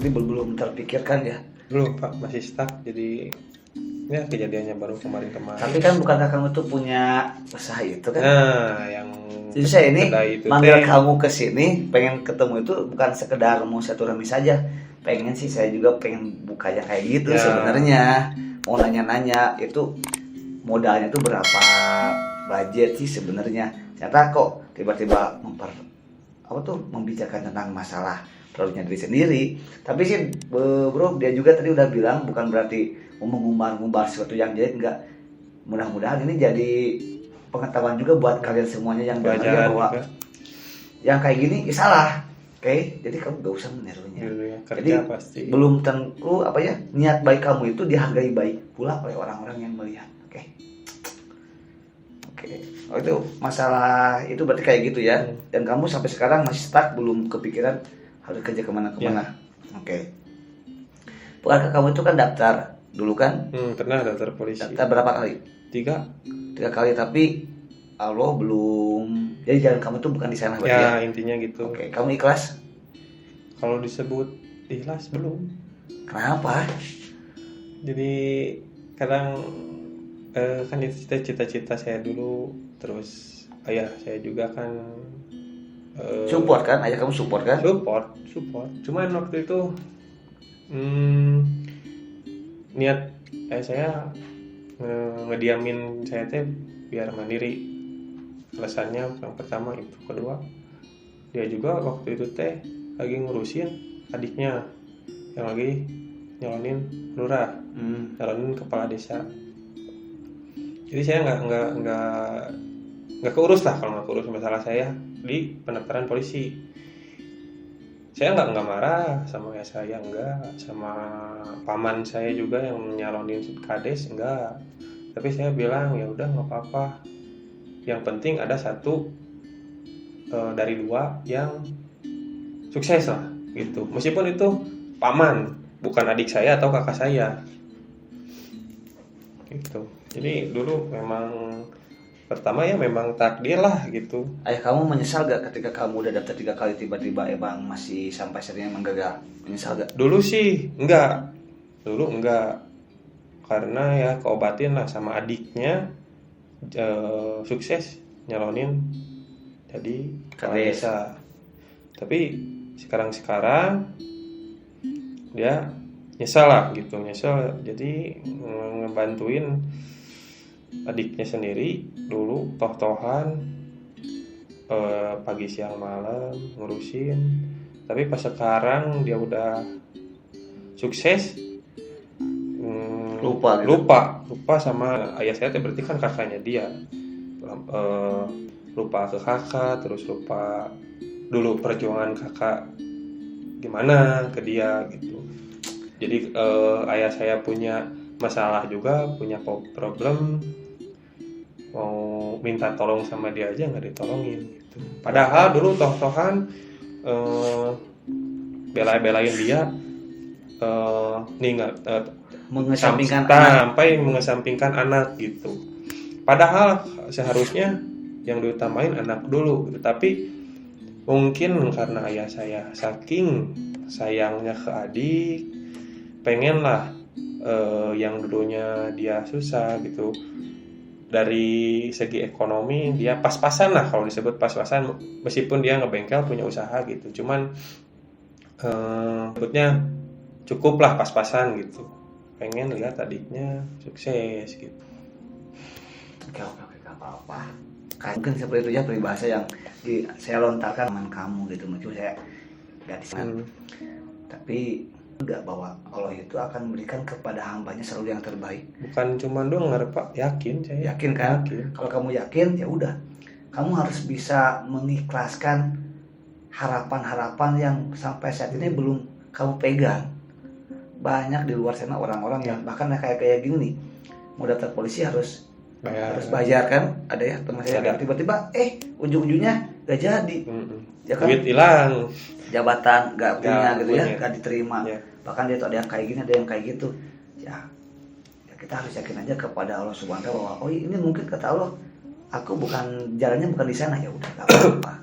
berarti belum terpikirkan ya. Belum Pak, masih stuck. Jadi ya kejadiannya baru kemarin. Tapi kan bukankah kamu tuh punya usaha itu kan? Nah, yang Jadi saya ini kedai itu manggil teh. kamu ke sini pengen ketemu itu bukan sekedar mau silaturahmi saja. Pengen sih saya juga pengen bukanya kayak gitu Ya. sebenarnya. Mau nanya-nanya itu modalnya tuh berapa budget sih sebenarnya. Ternyata kok tiba-tiba membicarakan tentang masalah produknya diri sendiri. Tapi sih bro dia juga tadi udah bilang bukan berarti mengumbar-ngumbar sesuatu yang jadi enggak. Mudah-mudahan ini jadi pengetahuan juga buat kalian semuanya yang dengar ya bahwa juga. yang kayak gini ya salah. Oke, jadi kamu gak usah menirunya. Ya, Jadi pasti. belum tentu niat baik kamu itu dihargai baik pula oleh orang-orang yang melihat. Oke. Oh itu masalah itu berarti kayak gitu ya. Dan kamu sampai sekarang masih stuck belum kepikiran harus kerja kemana-kemana. Ya. Oke. Bukankah kamu itu kan daftar dulu kan? Pernah daftar polisi. Daftar berapa kali? 3 kali tapi Allah belum. Jadi jalan kamu tuh bukan di sana berarti ya. Intinya gitu. Oke, kamu ikhlas? Kalau disebut ikhlas belum. Kenapa? Jadi kadang kan itu cita-cita saya dulu, terus ayah saya juga kan Support kan? Ayah kamu support kan? support. Cuman waktu itu niat saya ngediamin saya teh biar mandiri. Alasannya yang pertama itu, kedua dia juga waktu itu teh lagi ngurusin adiknya yang lagi nyalonin lurah, nyalonin kepala desa. Jadi saya nggak keurus lah. Kalau nggak keurus masalah saya di pendaftaran polisi, saya nggak marah sama ayah saya, enggak, sama paman saya juga yang nyalonin kades, enggak. Tapi saya bilang ya udah nggak apa-apa, yang penting ada satu dari 2 yang sukses lah gitu, meskipun itu paman bukan adik saya atau kakak saya gitu. Jadi dulu memang pertama ya memang takdir lah gitu. Ayah kamu menyesal gak ketika kamu udah daftar 3 kali tiba-tiba emang masih sampai sering emang gagal? Menyesal gak? Dulu sih enggak, karena ya keobatin lah sama adiknya sukses nyalonin jadi kepala desa. Tapi sekarang dia nyesal lah gitu, jadi ngebantuin adiknya sendiri dulu toh-tohan pagi siang malam ngurusin. Tapi pas sekarang dia udah sukses lupa sama ayah saya, berarti kan kakaknya dia, lupa ke kakak, terus lupa dulu perjuangan kakak gimana ke dia gitu. Jadi ayah saya punya masalah juga, punya problem, mau minta tolong sama dia aja nggak ditolongin gitu. Padahal dulu toh-tohan bela-belain dia, sampai mengesampingkan anak gitu. Padahal seharusnya yang diutamain anak dulu gitu. Tapi mungkin karena ayah saya saking sayangnya ke adik, pengenlah yang dulunya dia susah gitu, dari segi ekonomi dia pas-pasan lah, kalau disebut pas-pasan, meskipun dia ngebengkel punya usaha gitu, cuman sebutnya cukup lah pas-pasan gitu, pengen lihat adiknya sukses gitu. Oke, gak apa-apa. Mungkin seperti itu ya peribahasa yang saya lontarkan teman kamu gitu, mungkin saya gak disana. Tapi enggak, bahwa Allah itu akan memberikan kepada hambanya selalu yang terbaik. Bukan cuma doang Pak, yakin saya. Yakin kan? Kalau kamu yakin ya udah, kamu harus bisa mengikhlaskan harapan-harapan yang sampai saat ini belum kamu pegang. Banyak di luar sana orang-orang yang bahkan kayak gini nih, mau daftar polisi harus bayar kan? Ada ya teman saya yang tiba-tiba ujung-ujungnya gak jadi. Ya kan? Duit hilang, jabatan gak punya gitu ya, gak diterima. Bahkan dia tuh ada yang kayak gini, ada yang kayak gitu. Ya kita harus yakin aja kepada Allah Subhanahu wa taala bahwa ini mungkin kata Allah aku jalannya bukan di sana, ya udah gak apa-apa.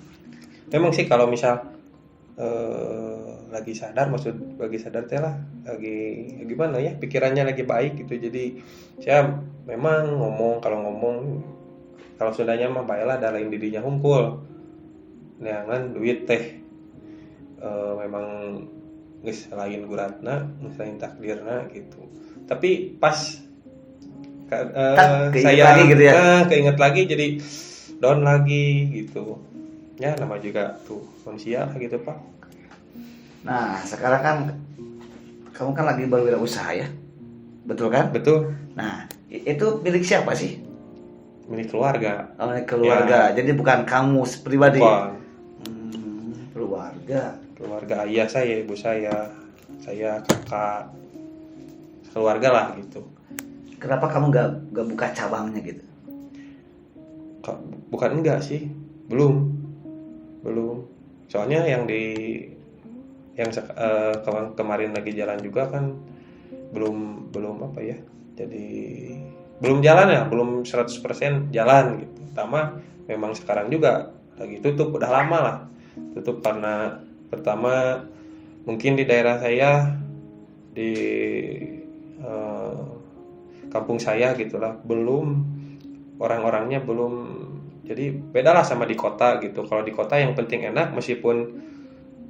Memang sih kalau misal lagi sadar, maksud lagi sadar teh lah, lagi gimana ya, pikirannya lagi baik gitu. Jadi saya memang ngomong kalau Sundanya mah baiklah ada lain didinya hungkul neangan duit teh. Memang geus lain guratna, geus lain takdirna gitu. Tapi pas keinget saya lagi gitu ya. keinget lagi jadi down lagi gitu. Ya nama juga tuh manusia gitu Pak. Nah, sekarang kan kamu kan lagi berwirausaha ya, betul kan? Betul, Nah, itu milik siapa sih? milik keluarga. Milik keluarga. Jadi bukan kamu pribadi. Bukan. Keluarga. Ayah saya, ibu saya, kakak, keluarga lah gitu. Kenapa kamu gak buka cabangnya gitu? Bukan enggak sih, belum. Soalnya yang kemarin lagi jalan juga kan belum apa ya. Jadi belum jalan ya, belum 100% jalan gitu. Memang sekarang juga lagi tutup, udah lama lah. Tutup karena pertama mungkin di daerah saya di kampung saya gitulah belum, orang-orangnya belum, jadi beda lah sama di kota gitu. Kalau di kota yang penting enak meskipun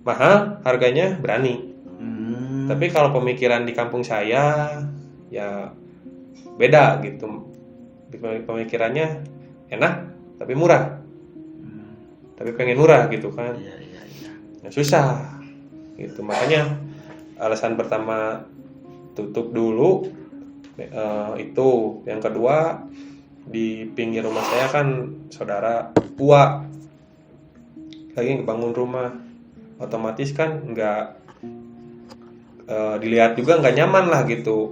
mahal harganya berani. Tapi kalau pemikiran di kampung saya ya beda gitu. Pemikirannya enak tapi murah. Tapi pengen murah gitu kan. Ya susah gitu. Makanya alasan pertama tutup dulu itu. Yang kedua, di pinggir rumah saya kan saudara tua lagi ngebangun rumah, otomatis kan nggak dilihat juga nggak nyaman lah gitu,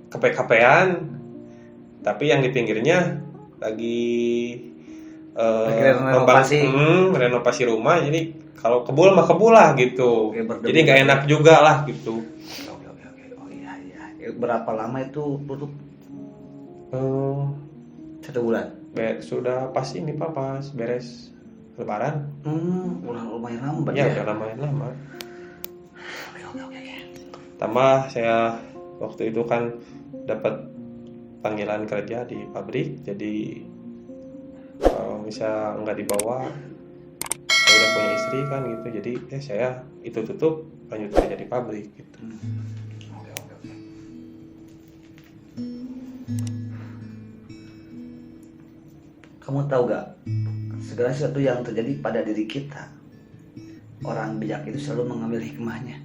kepe-kepean, tapi yang di pinggirnya lagi renovasi rumah, jadi kalau kebul mah kebul lah gitu. Jadi nggak enak juga lah gitu. Berapa lama itu tutup? 1 bulan. Sudah pas ini Pak, pas beres Lebaran. Udah lumayan lama ya. Udah lumayan lama. Tambah saya waktu itu kan dapat panggilan kerja di pabrik, jadi kalau bisa nggak dibawa, saya udah punya istri kan gitu, jadi saya itu tutup, lanjut kerja di pabrik gitu. Kamu tahu gak, segala sesuatu yang terjadi pada diri kita, orang bijak itu selalu mengambil hikmahnya.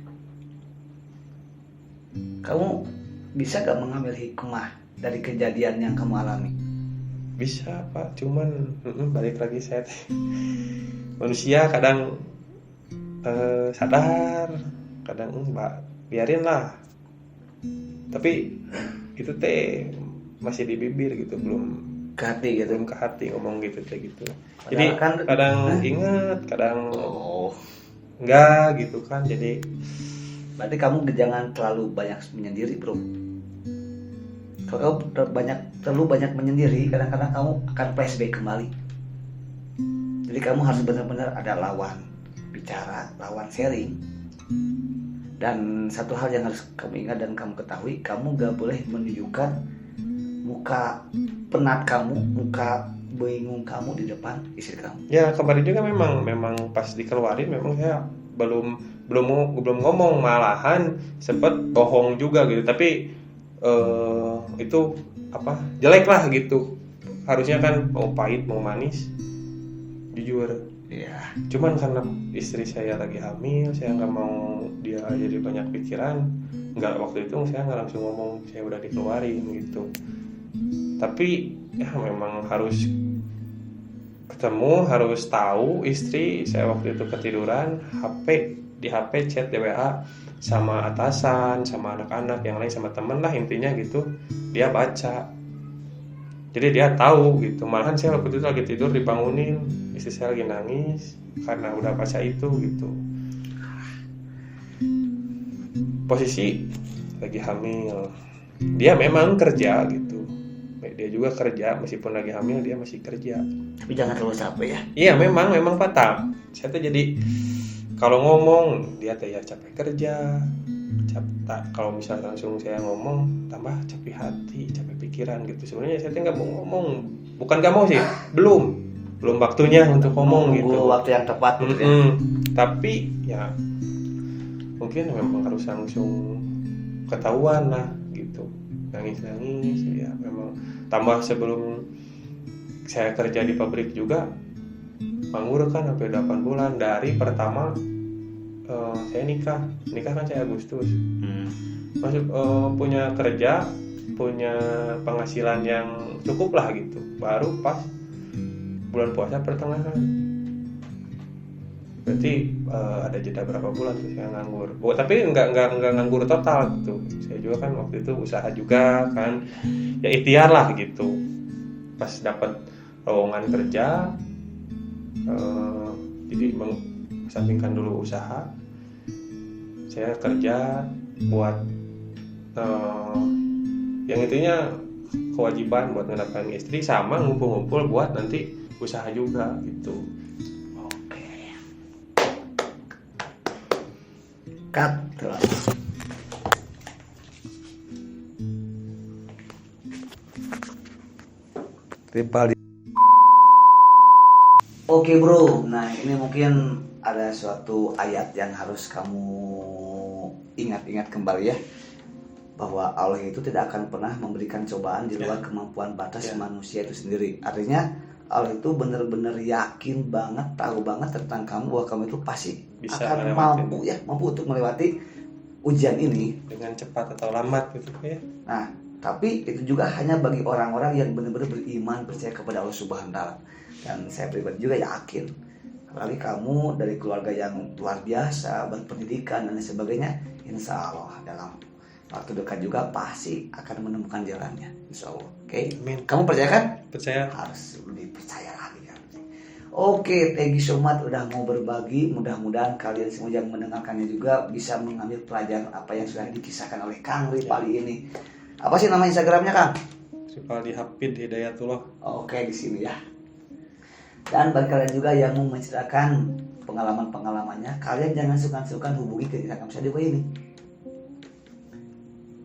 Kamu bisa gak mengambil hikmah dari kejadian yang kamu alami? Bisa Pak, cuman balik lagi saya manusia kadang sadar, kadang biarin lah. Tapi itu teh masih di bibir gitu, belum ke hati gitu. Belum ke hati ngomong gitu kayak gitu. Jadi kan, kadang ingat, kadang enggak gitu kan. Jadi berarti kamu jangan terlalu banyak menyendiri, bro. Kalau kamu terlalu banyak menyendiri, kadang-kadang kamu akan flashback kembali. Jadi kamu harus benar-benar ada lawan bicara, lawan sharing. Dan satu hal yang harus kamu ingat dan kamu ketahui, kamu gak boleh menunjukkan muka penat kamu, muka bingung kamu di depan istri kamu. Ya kemarin juga memang pas dikeluarin memang saya belum ngomong, malahan sempet bohong juga gitu. Tapi itu apa jelek lah gitu. Harusnya kan mau pahit mau manis, jujur. Iya. Cuman karena istri saya lagi hamil, saya nggak mau dia jadi banyak pikiran. Waktu itu saya nggak langsung ngomong saya udah dikeluarin gitu. Tapi ya memang harus ketemu, harus tahu istri. Saya waktu itu ketiduran, di HP chat di WA sama atasan, sama anak-anak yang lain, sama temen lah intinya gitu. Dia baca, jadi dia tahu gitu. Malahan saya waktu itu lagi tidur dibangunin, istri saya lagi nangis karena udah baca itu gitu. Posisi lagi hamil, dia memang kerja gitu. Dia juga kerja, meskipun lagi hamil dia masih kerja. Tapi jangan terlalu capek ya. Iya memang patah. Saya tuh jadi kalau ngomong dia teh ya capek kerja, kalau misalnya langsung saya ngomong tambah capek hati, capek pikiran gitu. Sebenarnya saya teh nggak mau ngomong, bukan nggak mau sih, belum waktunya untuk ngomong Nunggu gitu. waktu yang tepat gitu ya. Tapi ya mungkin memang harus langsung ketahuan lah gitu, nangis ya memang. Tambah sebelum saya kerja di pabrik juga nganggur kan sampai 8 bulan dari pertama saya nikah kan saya Agustus masuk, punya kerja, punya penghasilan yang cukup lah gitu, baru pas bulan puasa pertengahan. Berarti ada jeda berapa bulan tuh saya nganggur. Tapi nggak nganggur total gitu. Saya juga kan waktu itu usaha juga kan, ya ikhtiar lah gitu. Pas dapat lowongan kerja, jadi mengesampingkan dulu usaha. Saya kerja buat yang intinya kewajiban buat ngedapatin istri sama ngumpul-ngumpul buat nanti usaha juga gitu. Cut. Oke bro, nah ini mungkin ada suatu ayat yang harus kamu ingat-ingat kembali ya, bahwa Allah itu tidak akan pernah memberikan cobaan di luar kemampuan batas manusia itu sendiri. Artinya Allah itu benar-benar yakin banget, tahu banget tentang kamu, bahwa kamu itu pasti bisa akan mampu untuk melewati ujian ini dengan cepat atau lambat gitu ya. Nah, tapi itu juga hanya bagi orang-orang yang benar-benar beriman, percaya kepada Allah Subhanahu wa taala. Dan saya pribadi juga yakin, apalagi kamu dari keluarga yang luar biasa, berpendidikan dan sebagainya, insya Allah dalam waktu dekat juga pasti akan menemukan jalannya, insya Allah. Oke? Amin. Kamu percaya kan? Percaya. Harus lebih percaya lagi kan. Oke, thank you so much udah mau berbagi. Mudah-mudahan kalian semua yang mendengarkannya juga bisa mengambil pelajaran apa yang sudah dikisahkan oleh Kang Ripaldi ini. Apa sih nama Instagramnya, Kang? Ripaldi Hafid Hidayatullah. Oke, di sini ya. Dan bagi kalian juga yang mau menceritakan pengalaman-pengalamannya, kalian jangan sungkan-sungkan hubungi ke Instagram saya di ini.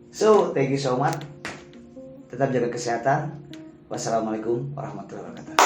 So, thank you so much. Tetap jaga kesehatan. Wassalamualaikum warahmatullahi wabarakatuh.